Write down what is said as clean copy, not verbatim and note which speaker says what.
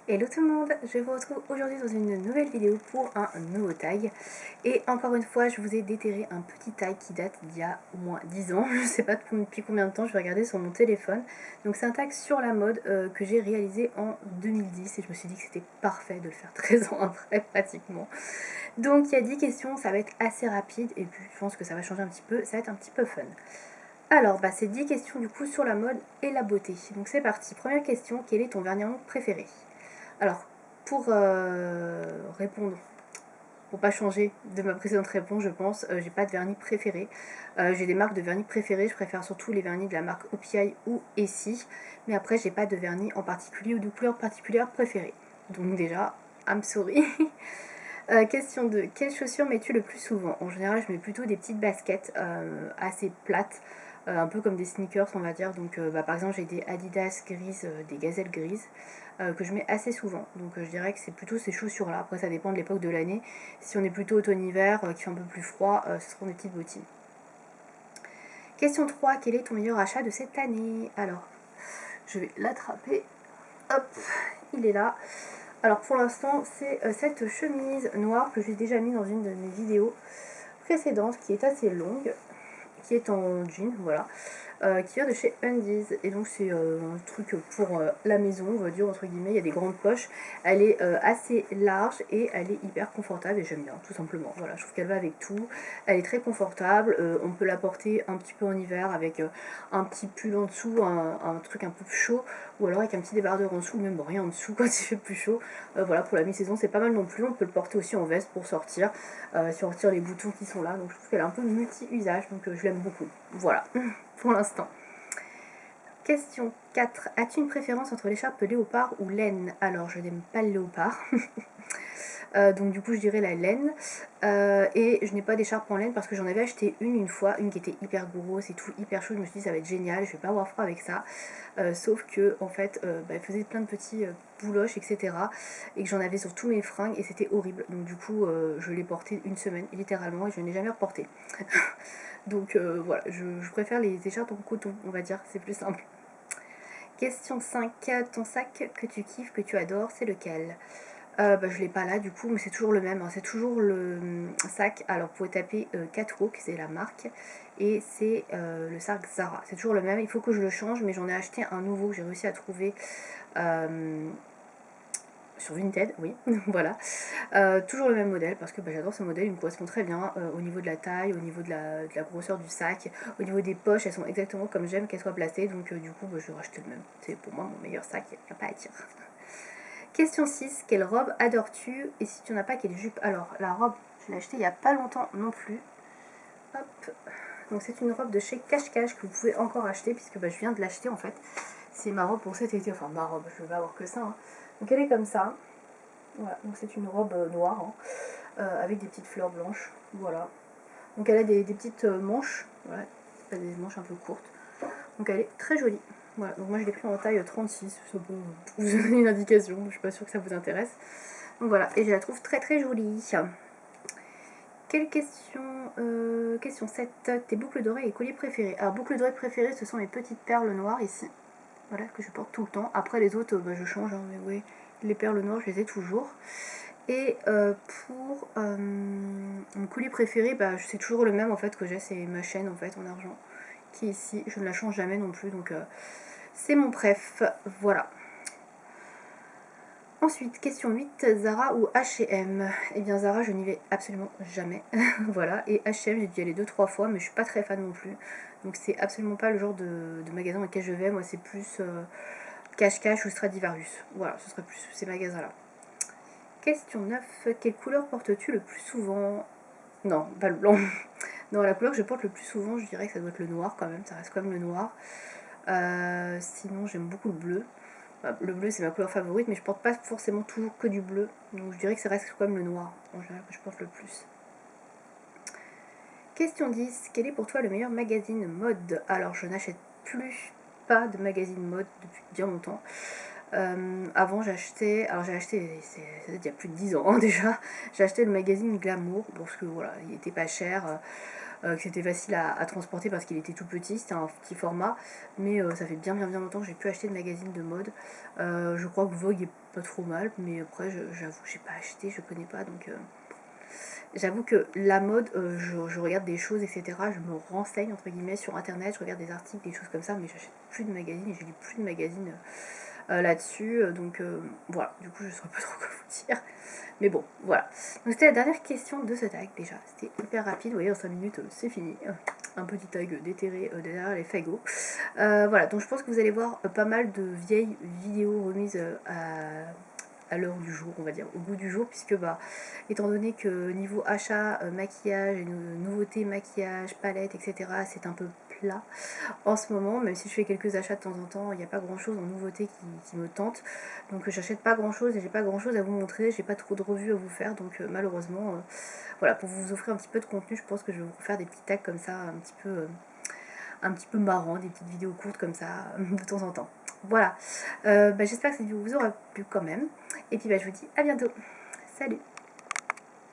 Speaker 1: Hello tout le monde, je vous retrouve aujourd'hui dans une nouvelle vidéo pour un nouveau tag. Et encore une fois, je vous ai déterré un petit tag qui date d'il y a au moins 10 ans. Je sais pas depuis combien de temps, je vais regarder sur mon téléphone. Donc c'est un tag sur la mode que j'ai réalisé en 2010 et je me suis dit que c'était parfait de le faire 13 ans après pratiquement. Donc il y a 10 questions, ça va être assez rapide et puis je pense que ça va changer un petit peu, ça va être un petit peu fun. Alors, c'est 10 questions du coup sur la mode et la beauté. Donc c'est parti. Première question, quel est ton vernis à ongles préféré? Alors, pour répondre, pour pas changer de ma précédente réponse, je pense, j'ai pas de vernis préféré. J'ai des marques de vernis préférées, je préfère surtout les vernis de la marque OPI ou Essie. Mais après, j'ai pas de vernis en particulier ou de couleur particulière préférée. Donc déjà, I'm sorry. Question 2. Quelles chaussures mets-tu le plus souvent? En général, je mets plutôt des petites baskets assez plates, un peu comme des sneakers, on va dire. Donc, par exemple, j'ai des Adidas grises, des gazelles grises, que je mets assez souvent. Donc, je dirais que c'est plutôt ces chaussures-là. Après, ça dépend de l'époque de l'année. Si on est plutôt automne-hiver, qu'il fait un peu plus froid, ce seront des petites bottines. Question 3. Quel est ton meilleur achat de cette année? Alors, je vais l'attraper. Hop, il est là. Alors pour l'instant, c'est cette chemise noire que j'ai déjà mis dans une de mes vidéos précédentes, qui est assez longue, qui est en jean, voilà, qui vient de chez Undies. Et donc c'est un truc pour la maison, on va dire, entre guillemets. Il y a des grandes poches. Elle est assez large et elle est hyper confortable et j'aime bien, tout simplement. Voilà, je trouve qu'elle va avec tout. Elle est très confortable. On peut la porter un petit peu en hiver avec un petit pull en dessous, un truc un peu plus chaud, ou alors avec un petit débardeur en dessous, même rien en dessous quand il fait plus chaud. Voilà, pour la mi-saison, c'est pas mal non plus. On peut le porter aussi en veste pour sortir, si on retire les boutons qui sont là. Donc je trouve qu'elle est un peu multi-usage, donc je l'aime beaucoup. Voilà, pour l'instant. Question 4. As-tu une préférence entre l'écharpe léopard ou laine? Alors, je n'aime pas le léopard. Donc du coup je dirais la laine. Et je n'ai pas d'écharpe en laine parce que j'en avais acheté une fois, une qui était hyper grosse et tout, hyper chaude. Je me suis dit ça va être génial, je vais pas avoir froid avec ça. Sauf que en fait elle faisait plein de petits bouloches, etc. Et que j'en avais sur tous mes fringues et c'était horrible. Donc du coup je l'ai porté une semaine littéralement et je ne l'ai jamais reporté. Donc voilà, je préfère les écharpes en coton, on va dire, c'est plus simple. Question 5. Ton sac que tu kiffes, que tu adores, c'est lequel? Je l'ai pas là du coup, mais c'est toujours le même, hein. C'est toujours le sac. Alors vous pouvez taper Catwalk, c'est la marque, et c'est le sac Zara. C'est toujours le même, il faut que je le change, mais j'en ai acheté un nouveau que j'ai réussi à trouver sur Vinted, oui, voilà. Toujours le même modèle parce que j'adore ce modèle, il me correspond très bien au niveau de la taille, au niveau de la grosseur du sac, au niveau des poches, elles sont exactement comme j'aime qu'elles soient placées, donc du coup je vais racheter le même. C'est pour moi mon meilleur sac, il n'y a pas à dire. Question 6. Quelle robe adores-tu? Et si tu n'en as pas, quelle jupe? Alors, la robe, je l'ai achetée il n'y a pas longtemps non plus. Hop. Donc, c'est une robe de chez Cache Cache que vous pouvez encore acheter, puisque je viens de l'acheter en fait. C'est ma robe pour cet été. Enfin, ma robe, je ne vais pas avoir que ça, hein. Donc, elle est comme ça. Voilà. Donc, c'est une robe noire, hein, avec des petites fleurs blanches. Voilà. Donc, elle a des petites manches. Voilà. Pas des manches un peu courtes. Donc, elle est très jolie. Voilà, donc moi je l'ai pris en taille 36, ça peut vous donner une indication, je suis pas sûre que ça vous intéresse. Donc voilà, et je la trouve très très jolie. Quelle question Question 7. Tes boucles d'oreilles et colliers préférés? Alors boucles d'oreilles préférées, ce sont mes petites perles noires ici. Voilà, que je porte tout le temps. Après les autres, je change, hein, mais oui, les perles noires, je les ai toujours. Et pour mon collier préféré, c'est toujours le même en fait que j'ai, c'est ma chaîne en fait en argent, qui est ici. Je ne la change jamais non plus, donc c'est mon préf. Voilà. Ensuite, question 8, Zara ou H&M? Eh bien Zara, je n'y vais absolument jamais. Voilà, et H&M, j'ai dû y aller 2-3 fois, mais je suis pas très fan non plus. Donc c'est absolument pas le genre de magasin dans lequel je vais. Moi, c'est plus Cache-Cache ou Stradivarius. Voilà, ce serait plus ces magasins-là. Question 9, quelle couleur portes-tu le plus souvent? Non, pas le blanc. Non, la couleur que je porte le plus souvent, je dirais que ça doit être le noir quand même. Ça reste quand même le noir. Sinon, j'aime beaucoup le bleu. Le bleu c'est ma couleur favorite, mais je porte pas forcément toujours que du bleu, donc je dirais que ça reste quand même le noir en général que je porte le plus. Question 10. Quel est pour toi le meilleur magazine mode? Alors je n'achète plus pas de magazine mode depuis bien longtemps. Avant j'achetais, alors j'ai acheté, il y a plus de 10 ans, hein, déjà, j'ai acheté le magazine Glamour parce que voilà, il était pas cher. que c'était facile à transporter parce qu'il était tout petit, c'était un petit format, mais ça fait bien longtemps que j'ai pu acheter de magazines de mode. Je crois que Vogue est pas trop mal, mais après j'avoue que j'ai pas acheté, je connais pas, donc j'avoue que la mode, je regarde des choses, etc. Je me renseigne entre guillemets sur internet, je regarde des articles, des choses comme ça, mais j'achète plus de magazines et je lis plus de magazines là-dessus. Donc voilà, du coup je ne saurais pas trop quoi vous dire. Mais bon, voilà. Donc c'était la dernière question de ce tag déjà. C'était hyper rapide, vous voyez, en 5 minutes c'est fini. Un petit tag déterré derrière les fagots. Voilà, donc je pense que vous allez voir pas mal de vieilles vidéos remises à l'heure du jour, on va dire, au goût du jour, puisque bah, étant donné que niveau achat, maquillage, et nouveautés, maquillage, palette, etc., c'est un peu plat en ce moment, même si je fais quelques achats de temps en temps, il n'y a pas grand chose en nouveauté qui me tente, donc j'achète pas grand chose et j'ai pas grand chose à vous montrer, j'ai pas trop de revues à vous faire, donc malheureusement, voilà, pour vous offrir un petit peu de contenu, je pense que je vais vous faire des petits tags comme ça, un petit peu marrant, des petites vidéos courtes comme ça, de temps en temps. Voilà, j'espère que cette vidéo vous aura plu quand même. Et puis je vous dis à bientôt. Salut!